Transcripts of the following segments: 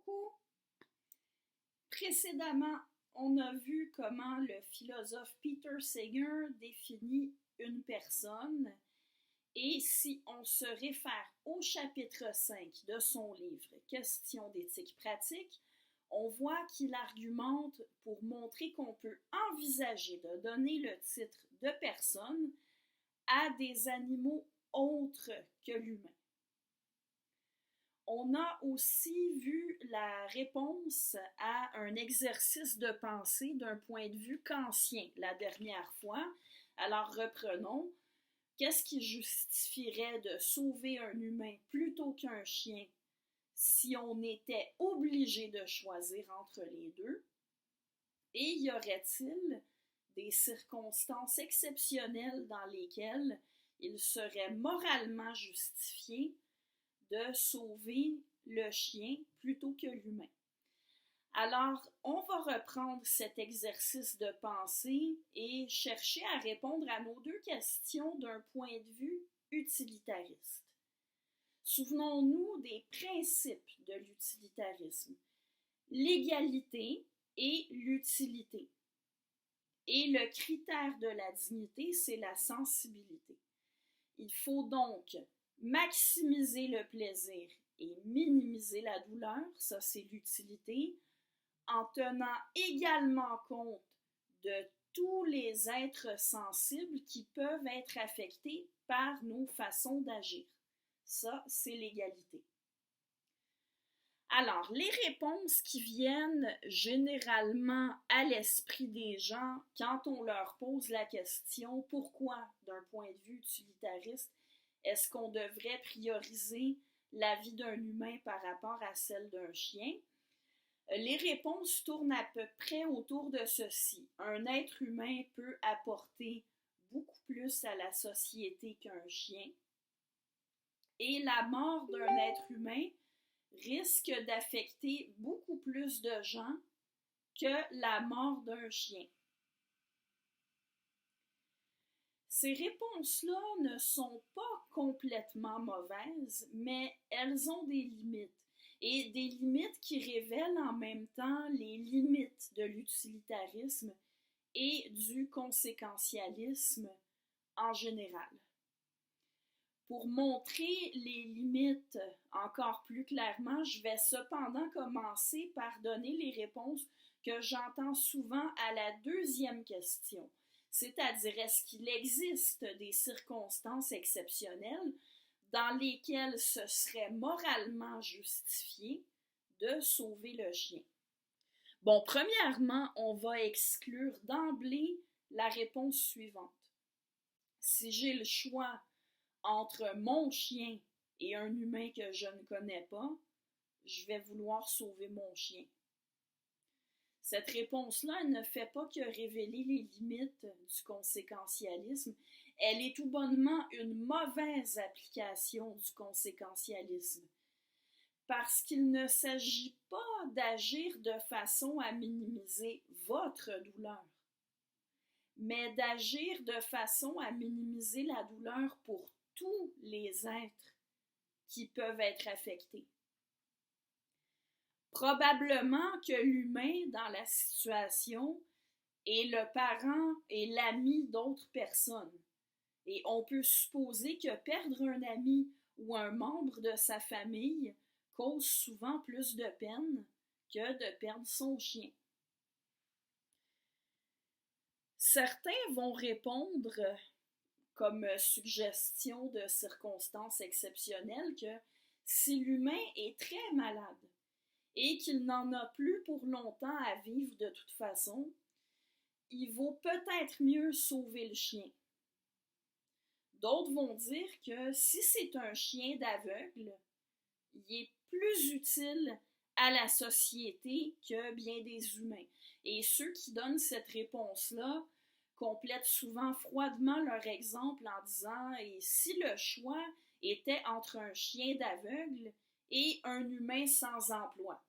Coucou! Précédemment, on a vu comment le philosophe Peter Singer définit une personne et si on se réfère au chapitre 5 de son livre Questions d'éthique pratique, on voit qu'il argumente pour montrer qu'on peut envisager de donner le titre de personne à des animaux autres que l'humain. On a aussi vu la réponse à un exercice de pensée d'un point de vue kantien la dernière fois. Alors reprenons. Qu'est-ce qui justifierait de sauver un humain plutôt qu'un chien si on était obligé de choisir entre les deux? Et y aurait-il des circonstances exceptionnelles dans lesquelles il serait moralement justifié de sauver le chien plutôt que l'humain? Alors, on va reprendre cet exercice de pensée et chercher à répondre à nos deux questions d'un point de vue utilitariste. Souvenons-nous des principes de l'utilitarisme: l'égalité et l'utilité. Et le critère de la dignité, c'est la sensibilité. Il faut donc maximiser le plaisir et minimiser la douleur, ça c'est l'utilité, en tenant également compte de tous les êtres sensibles qui peuvent être affectés par nos façons d'agir. Ça, c'est l'égalité. Alors, les réponses qui viennent généralement à l'esprit des gens quand on leur pose la question « Pourquoi, d'un point de vue utilitariste, est-ce qu'on devrait prioriser la vie d'un humain par rapport à celle d'un chien? » Les réponses tournent à peu près autour de ceci. Un être humain peut apporter beaucoup plus à la société qu'un chien. Et la mort d'un être humain risque d'affecter beaucoup plus de gens que la mort d'un chien. Ces réponses-là ne sont pas complètement mauvaises, mais elles ont des limites. Et des limites qui révèlent en même temps les limites de l'utilitarisme et du conséquentialisme en général. Pour montrer les limites encore plus clairement, je vais cependant commencer par donner les réponses que j'entends souvent à la deuxième question, c'est-à-dire est-ce qu'il existe des circonstances exceptionnelles dans lesquelles ce serait moralement justifié de sauver le chien? Bon, premièrement, on va exclure d'emblée la réponse suivante. Si j'ai le choix entre mon chien et un humain que je ne connais pas, je vais vouloir sauver mon chien. Cette réponse-là, elle ne fait pas que révéler les limites du conséquentialisme. Elle est tout bonnement une mauvaise application du conséquentialisme. Parce qu'il ne s'agit pas d'agir de façon à minimiser votre douleur, mais d'agir de façon à minimiser la douleur pour tous les êtres qui peuvent être affectés. Probablement que l'humain dans la situation est le parent et l'ami d'autres personnes. Et on peut supposer que perdre un ami ou un membre de sa famille cause souvent plus de peine que de perdre son chien. Certains vont répondre comme suggestion de circonstances exceptionnelles que si l'humain est très malade et qu'il n'en a plus pour longtemps à vivre de toute façon, il vaut peut-être mieux sauver le chien. D'autres vont dire que si c'est un chien d'aveugle, il est plus utile à la société que bien des humains. Et ceux qui donnent cette réponse-là complètent souvent froidement leur exemple en disant « Et si le choix était entre un chien d'aveugle et un humain sans emploi? »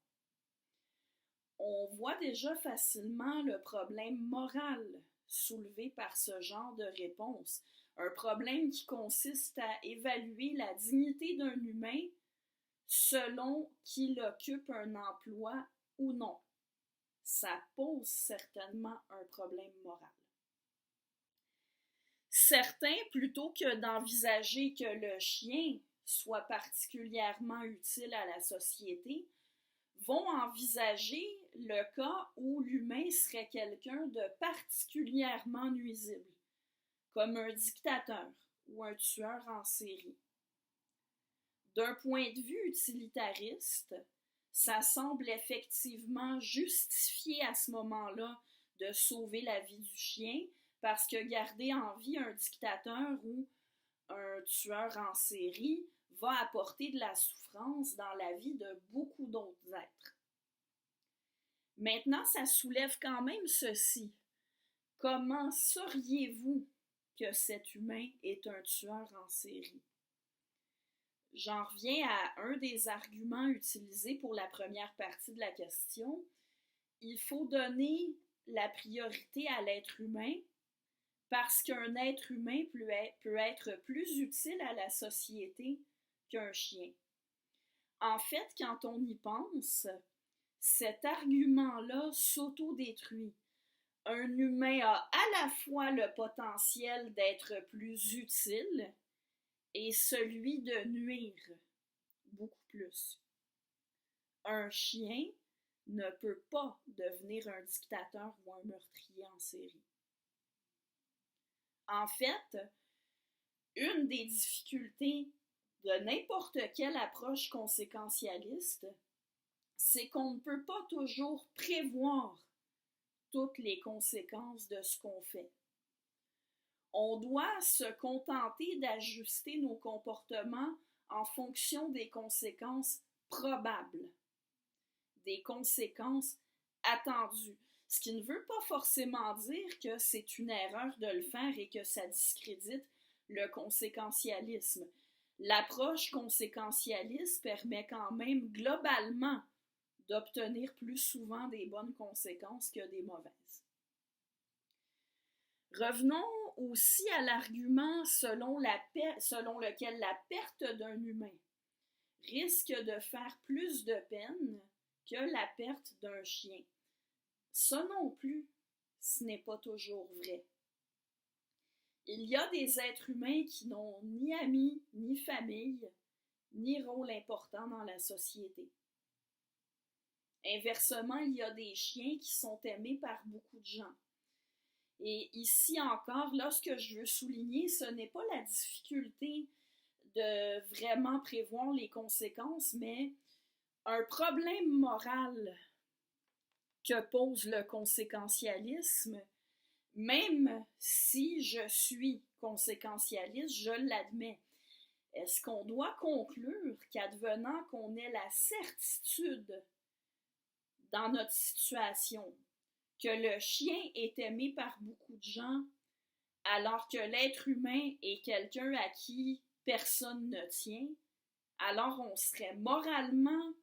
On voit déjà facilement le problème moral soulevé par ce genre de réponse. Un problème qui consiste à évaluer la dignité d'un humain selon qu'il occupe un emploi ou non. Ça pose certainement un problème moral. Certains, plutôt que d'envisager que le chien soit particulièrement utile à la société, vont envisager le cas où l'humain serait quelqu'un de particulièrement nuisible, comme un dictateur ou un tueur en série. D'un point de vue utilitariste, ça semble effectivement justifié à ce moment-là de sauver la vie du chien, parce que garder en vie un dictateur ou un tueur en série va apporter de la souffrance dans la vie de beaucoup d'autres êtres. Maintenant, ça soulève quand même ceci. Comment sauriez-vous que cet humain est un tueur en série? J'en reviens à un des arguments utilisés pour la première partie de la question. Il faut donner la priorité à l'être humain parce qu'un être humain peut être plus utile à la société qu'un chien. En fait, quand on y pense, cet argument-là s'autodétruit. Un humain a à la fois le potentiel d'être plus utile et celui de nuire beaucoup plus. Un chien ne peut pas devenir un dictateur ou un meurtrier en série. En fait, une des difficultés de n'importe quelle approche conséquentialiste, c'est qu'on ne peut pas toujours prévoir toutes les conséquences de ce qu'on fait. On doit se contenter d'ajuster nos comportements en fonction des conséquences probables, des conséquences attendues. Ce qui ne veut pas forcément dire que c'est une erreur de le faire et que ça discrédite le conséquentialisme. L'approche conséquentialiste permet quand même globalement d'obtenir plus souvent des bonnes conséquences que des mauvaises. Revenons aussi à l'argument selon lequel la perte d'un humain risque de faire plus de peine que la perte d'un chien. Ça non plus, ce n'est pas toujours vrai. Il y a des êtres humains qui n'ont ni amis, ni famille, ni rôle important dans la société. Inversement, il y a des chiens qui sont aimés par beaucoup de gens. Et ici encore, là, ce que je veux souligner, ce n'est pas la difficulté de vraiment prévoir les conséquences, mais un problème moral que pose le conséquentialisme, même si je suis conséquentialiste, je l'admets. Est-ce qu'on doit conclure qu'advenant qu'on ait la certitude dans notre situation que le chien est aimé par beaucoup de gens, alors que l'être humain est quelqu'un à qui personne ne tient, alors on serait moralement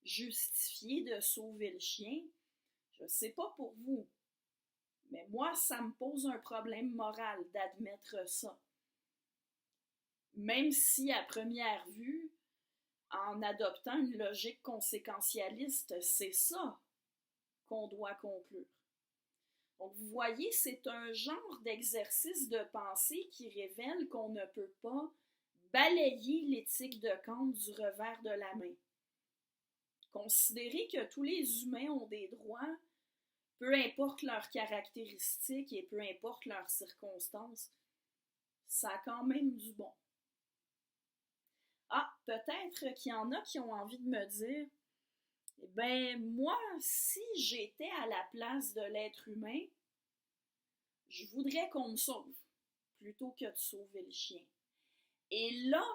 justifié de sauver le chien? Je ne sais pas pour vous, mais moi, ça me pose un problème moral d'admettre ça. Même si, à première vue, en adoptant une logique conséquentialiste, c'est ça qu'on doit conclure. Donc, vous voyez, c'est un genre d'exercice de pensée qui révèle qu'on ne peut pas balayer l'éthique de Kant du revers de la main. Considérer que tous les humains ont des droits, peu importe leurs caractéristiques et peu importe leurs circonstances, ça a quand même du bon. Ah, peut-être qu'il y en a qui ont envie de me dire, eh bien, moi, si j'étais à la place de l'être humain, je voudrais qu'on me sauve, plutôt que de sauver le chien. Et là,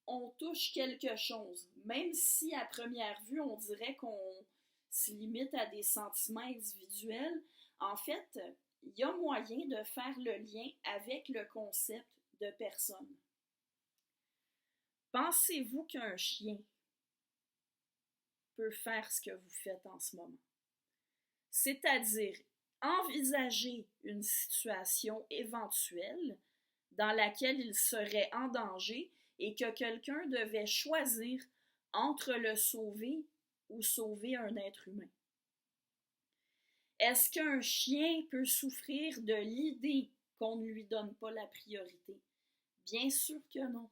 on touche quelque chose, même si à première vue, on dirait qu'on se limite à des sentiments individuels. En fait, il y a moyen de faire le lien avec le concept de personne. Pensez-vous qu'un chien peut faire ce que vous faites en ce moment? C'est-à-dire envisager une situation éventuelle dans laquelle il serait en danger et que quelqu'un devait choisir entre le sauver ou sauver un être humain? Est-ce qu'un chien peut souffrir de l'idée qu'on ne lui donne pas la priorité? Bien sûr que non.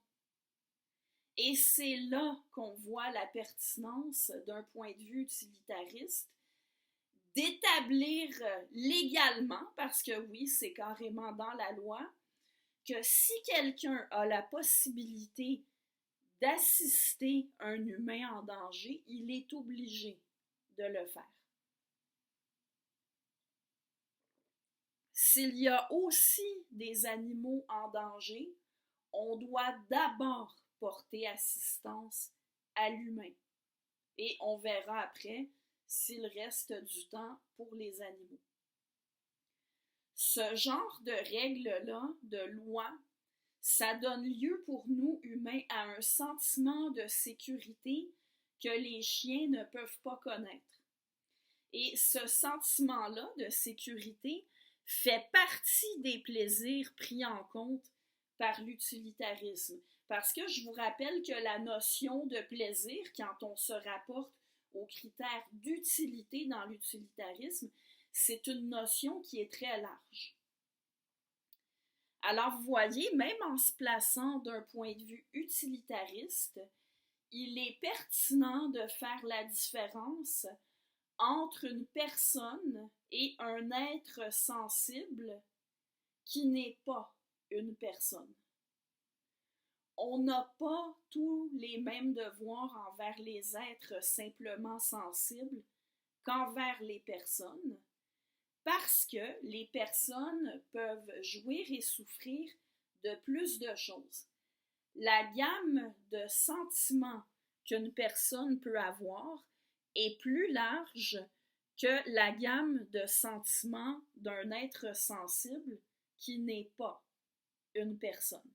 Et c'est là qu'on voit la pertinence, d'un point de vue utilitariste, d'établir légalement, parce que oui, c'est carrément dans la loi, que si quelqu'un a la possibilité d'assister un humain en danger, il est obligé de le faire. S'il y a aussi des animaux en danger, on doit d'abord porter assistance à l'humain. Et on verra après s'il reste du temps pour les animaux. Ce genre de règles-là, de lois, ça donne lieu pour nous humains à un sentiment de sécurité que les chiens ne peuvent pas connaître. Et ce sentiment-là de sécurité fait partie des plaisirs pris en compte par l'utilitarisme. Parce que je vous rappelle que la notion de plaisir, quand on se rapporte aux critères d'utilité dans l'utilitarisme, c'est une notion qui est très large. Alors vous voyez, même en se plaçant d'un point de vue utilitariste, il est pertinent de faire la différence entre une personne et un être sensible qui n'est pas une personne. On n'a pas tous les mêmes devoirs envers les êtres simplement sensibles qu'envers les personnes, parce que les personnes peuvent jouir et souffrir de plus de choses. La gamme de sentiments qu'une personne peut avoir est plus large que la gamme de sentiments d'un être sensible qui n'est pas une personne.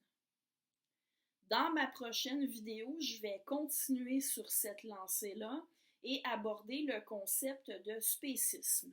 Dans ma prochaine vidéo, je vais continuer sur cette lancée-là et aborder le concept de spécisme.